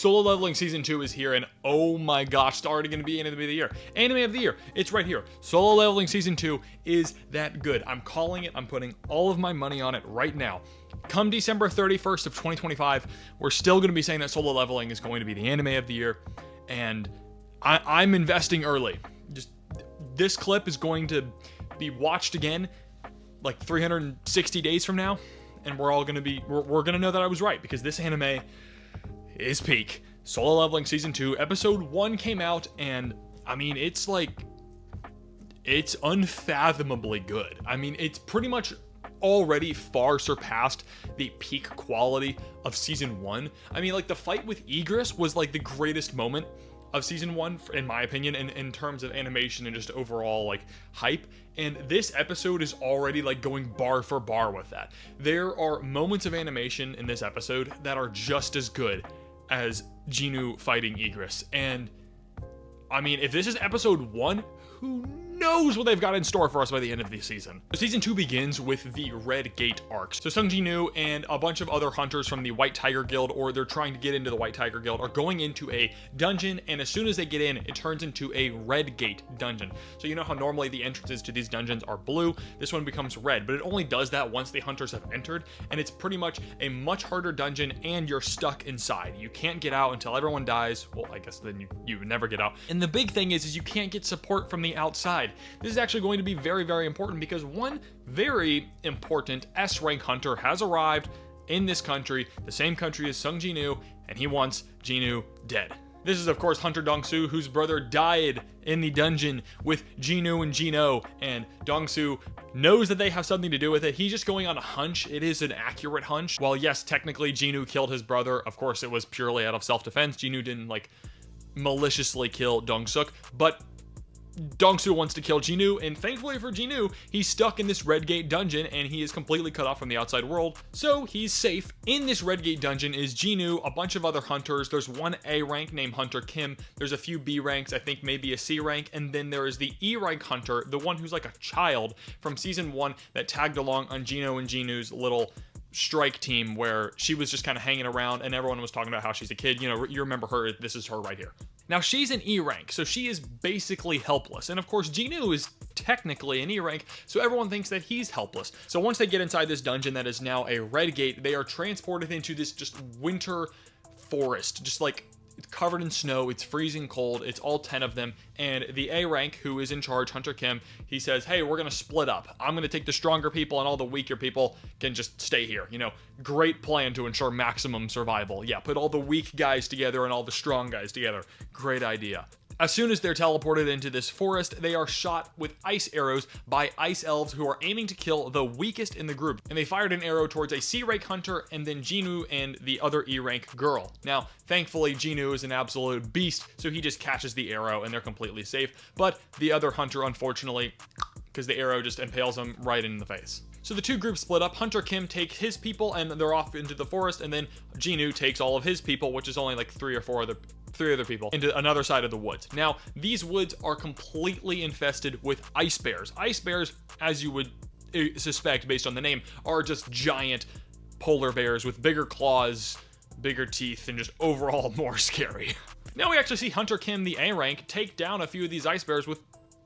Solo Leveling Season 2 is here, and oh my gosh, it's already going to be Anime of the Year. Anime of the Year, it's right here. Solo Leveling Season 2 is that good. I'm calling it. I'm putting all of my money on it right now. Come December 31st of 2025, we're still going to be saying that Solo Leveling is going to be the Anime of the Year, and I'm investing early. Just this clip is going to be watched again like 360 days from now, and we're all going to be, we're going to know that I was right, because this anime is peak. Solo Leveling Season 2, Episode 1 came out, and I mean, it's unfathomably good. I mean, it's pretty much already far surpassed the peak quality of Season 1. I mean, like, the fight with Egress was like the greatest moment of Season 1, in my opinion, in terms of animation and just overall, like, hype. And this episode is already, like, going bar for bar with that. There are moments of animation in this episode that are just as good as Jinoo fighting Egress. And, I mean, if this is Episode 1, who knows what they've got in store for us by the end of the season. So Season 2 begins with the Red Gate arcs. So Sung Jinoo and a bunch of other hunters from the White Tiger Guild, or they're trying to get into the White Tiger Guild, are going into a dungeon, and as soon as they get in, it turns into a Red Gate dungeon. So you know how normally the entrances to these dungeons are blue? This one becomes red, but it only does that once the hunters have entered, and it's pretty much a much harder dungeon, and you're stuck inside. You can't get out until everyone dies. Well, I guess then you never get out. And the big thing is you can't get support from the outside. This is actually going to be very, very important, because one very important S-rank hunter has arrived in this country, the same country as Sung Jinoo, and he wants Jinoo dead. This is, of course, Hunter Dongsu, whose brother died in the dungeon with Jinoo and Jino, and Dongsu knows that they have something to do with it. He's just going on a hunch. It is an accurate hunch. While, yes, technically Jinoo killed his brother, of course, it was purely out of self-defense. Jinoo didn't, like, maliciously kill Dong-suk, but Dongsu wants to kill Jinoo, and thankfully for Jinoo, he's stuck in this Red Gate dungeon, and he is completely cut off from the outside world, so he's safe. In this Red Gate dungeon is Jinoo, a bunch of other hunters. There's one A rank named Hunter Kim, there's a few B ranks, I think maybe a C rank, and then there is the E rank hunter, the one who's like a child from Season 1 that tagged along on Jinoo and Jinoo's little strike team, where she was just kind of hanging around and everyone was talking about how she's a kid. You know, you remember her, this is her right here. Now, she's an E rank, so she is basically helpless. And of course, Jinoo is technically an E rank, so everyone thinks that he's helpless. So once they get inside this dungeon that is now a Red Gate, they are transported into this just winter forest, just like it's covered in snow, it's freezing cold, it's all 10 of them, and the A rank, who is in charge, Hunter Kim, he says, hey, we're gonna split up. I'm gonna take the stronger people, and all the weaker people can just stay here. You know, great plan to ensure maximum survival. Yeah, put all the weak guys together and all the strong guys together. Great idea. As soon as they're teleported into this forest, they are shot with ice arrows by ice elves who are aiming to kill the weakest in the group. And they fired an arrow towards a C rank hunter and then Jinoo and the other E rank girl. Now, thankfully, Jinoo is an absolute beast, so he just catches the arrow and they're completely safe. But the other hunter, unfortunately, because the arrow just impales him right in the face. So the two groups split up. Hunter Kim takes his people and they're off into the forest, and then Jinoo takes all of his people, which is only like three other people, into another side of the woods. Now, these woods are completely infested with ice bears. Ice bears, as you would suspect based on the name, are just giant polar bears with bigger claws, bigger teeth, and just overall more scary. Now we actually see Hunter Kim, the A rank, take down a few of these ice bears with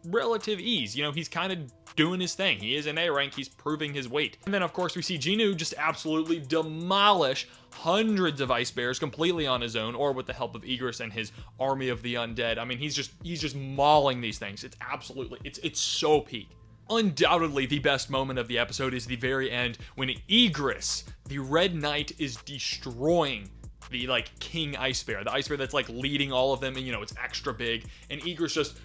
relative ease. You know, he's kind of doing his thing. He is an A rank, he's proving his weight. And then of course we see Jinoo just absolutely demolish hundreds of ice bears completely on his own, or with the help of Egress and his army of the undead. I mean, he's just mauling these things. It's absolutely, it's so peak. Undoubtedly the best moment of the episode is the very end, when Egress, the Red Knight, is destroying the like king ice bear, the ice bear that's like leading all of them, and you know, it's extra big, and Egress just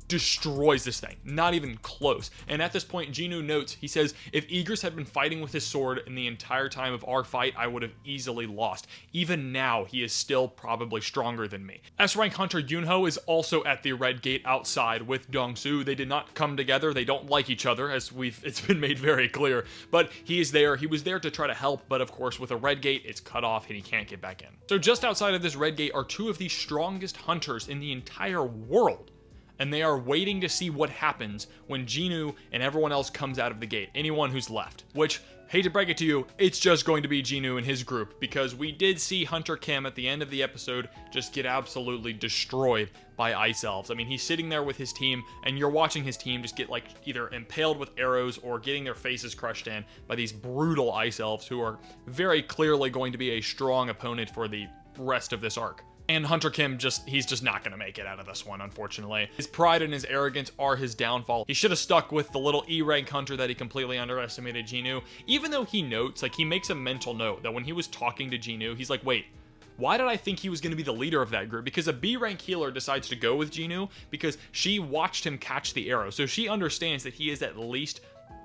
destroys this thing, not even close. And at this point, Jinoo notes, he says, if Egress had been fighting with his sword in the entire time of our fight, I would have easily lost. Even now, he is still probably stronger than me. S-rank hunter Yunho is also at the Red Gate outside with Dongsu. They did not come together. They don't like each other, as it's been made very clear. But he is there. He was there to try to help, but of course, with a Red Gate, it's cut off and he can't get back in. So just outside of this Red Gate are two of the strongest hunters in the entire world. and they are waiting to see what happens when Jinwoo and everyone else comes out of the gate, anyone who's left, which, hate to break it to you, it's just going to be Jinwoo and his group, because we did see Hunter Kim at the end of the episode just get absolutely destroyed by ice elves. I mean, he's sitting there with his team, and you're watching his team just get like either impaled with arrows or getting their faces crushed in by these brutal ice elves who are very clearly going to be a strong opponent for the rest of this arc. And Hunter Kim he's just not going to make it out of this one, unfortunately. His pride and his arrogance are his downfall. He should have stuck with the little E-rank hunter that he completely underestimated Jinwoo, even though he notes, like, he makes a mental note that when he was talking to Jinwoo, he's like, wait, why did I think he was going to be the leader of that group? Because a B-rank healer decides to go with Jinwoo because she watched him catch the arrow. So she understands that he is at least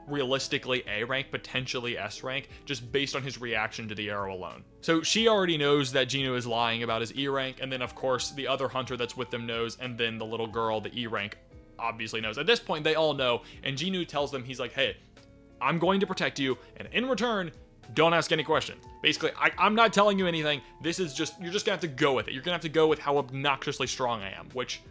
realistically A rank, potentially S rank, just based on his reaction to the arrow alone. So she already knows that Jinwoo is lying about his E rank, and then of course the other hunter that's with them knows, and then the little girl, the E rank, obviously knows. At this point they all know, and Jinwoo tells them, he's like, hey, I'm going to protect you, and in return, don't ask any questions. Basically, I'm not telling you anything. This is just, you're just gonna have to go with it. You're gonna have to go with how obnoxiously strong I am, which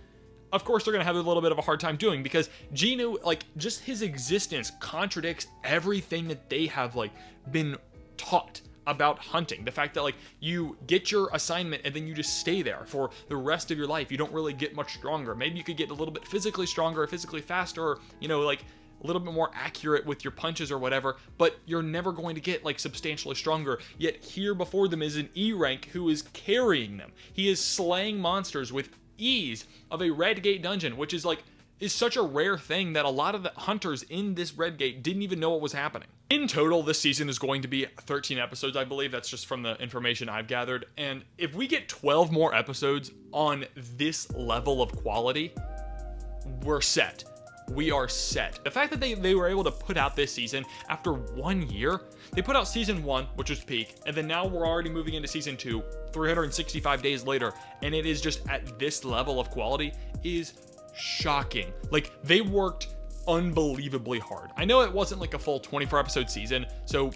of course they're going to have a little bit of a hard time doing, because Jinwoo, like, just his existence contradicts everything that they have, like, been taught about hunting. The fact that, like, you get your assignment and then you just stay there for the rest of your life. You don't really get much stronger. Maybe you could get a little bit physically stronger, physically faster, or, you know, like, a little bit more accurate with your punches or whatever, but you're never going to get, like, substantially stronger. Yet here before them is an E rank who is carrying them. He is slaying monsters with ease of a red gate dungeon, which is such a rare thing that a lot of the hunters in this red gate didn't even know what was happening. In total, this season is going to be 13 episodes, I believe. That's just from the information I've gathered. And if we get 12 more episodes on this level of quality, we're set. We are set. The fact that they were able to put out this season after 1 year, they put out season 1, which was peak, and then now we're already moving into season 2, 365 days later, and it is just at this level of quality is shocking. Like, they worked unbelievably hard. I know it wasn't like a full 24 episode season, so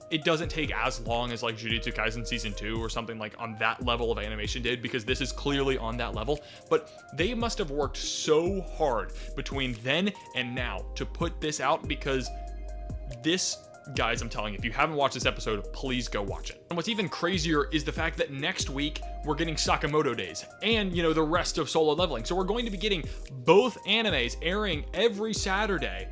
it doesn't take as long as like Jujutsu Kaisen season 2 or something like on that level of animation did, because this is clearly on that level, but they must have worked so hard between then and now to put this out, because this, guys, I'm telling you, if you haven't watched this episode, please go watch it. And what's even crazier is the fact that next week we're getting Sakamoto Days and, you know, the rest of Solo Leveling. So we're going to be getting both animes airing every Saturday.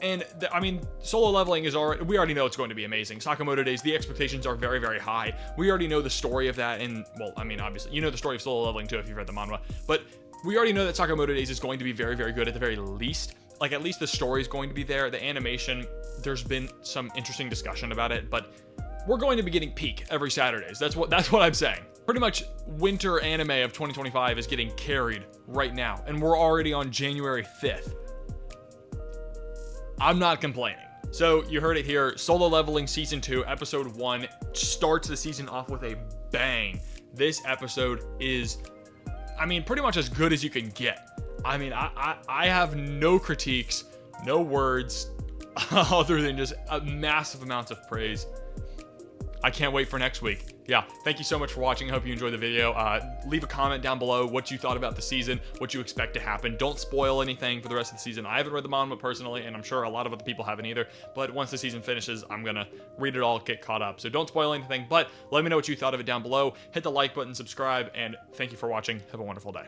And I mean, Solo Leveling is we already know it's going to be amazing. Sakamoto Days, the expectations are very, very high. We already know the story of that, and, well, I mean, obviously, you know the story of Solo Leveling too if you've read the manhwa, but we already know that Sakamoto Days is going to be very, very good at the very least. Like, at least the story is going to be there. The animation, there's been some interesting discussion about it, but we're going to be getting peak every Saturdays. That's what I'm saying. Pretty much winter anime of 2025 is getting carried right now, and we're already on January 5th. I'm not complaining. So you heard it here. Solo Leveling Season 2, Episode 1 starts the season off with a bang. This episode is, I mean, pretty much as good as you can get. I mean, I have no critiques, no words, other than just massive amounts of praise. I can't wait for next week. Yeah, thank you so much for watching. I hope you enjoyed the video. Leave a comment down below what you thought about the season, what you expect to happen. Don't spoil anything for the rest of the season. I haven't read the manhwa personally, and I'm sure a lot of other people haven't either. But once the season finishes, I'm going to read it all, get caught up. So don't spoil anything, but let me know what you thought of it down below. Hit the like button, subscribe, and thank you for watching. Have a wonderful day.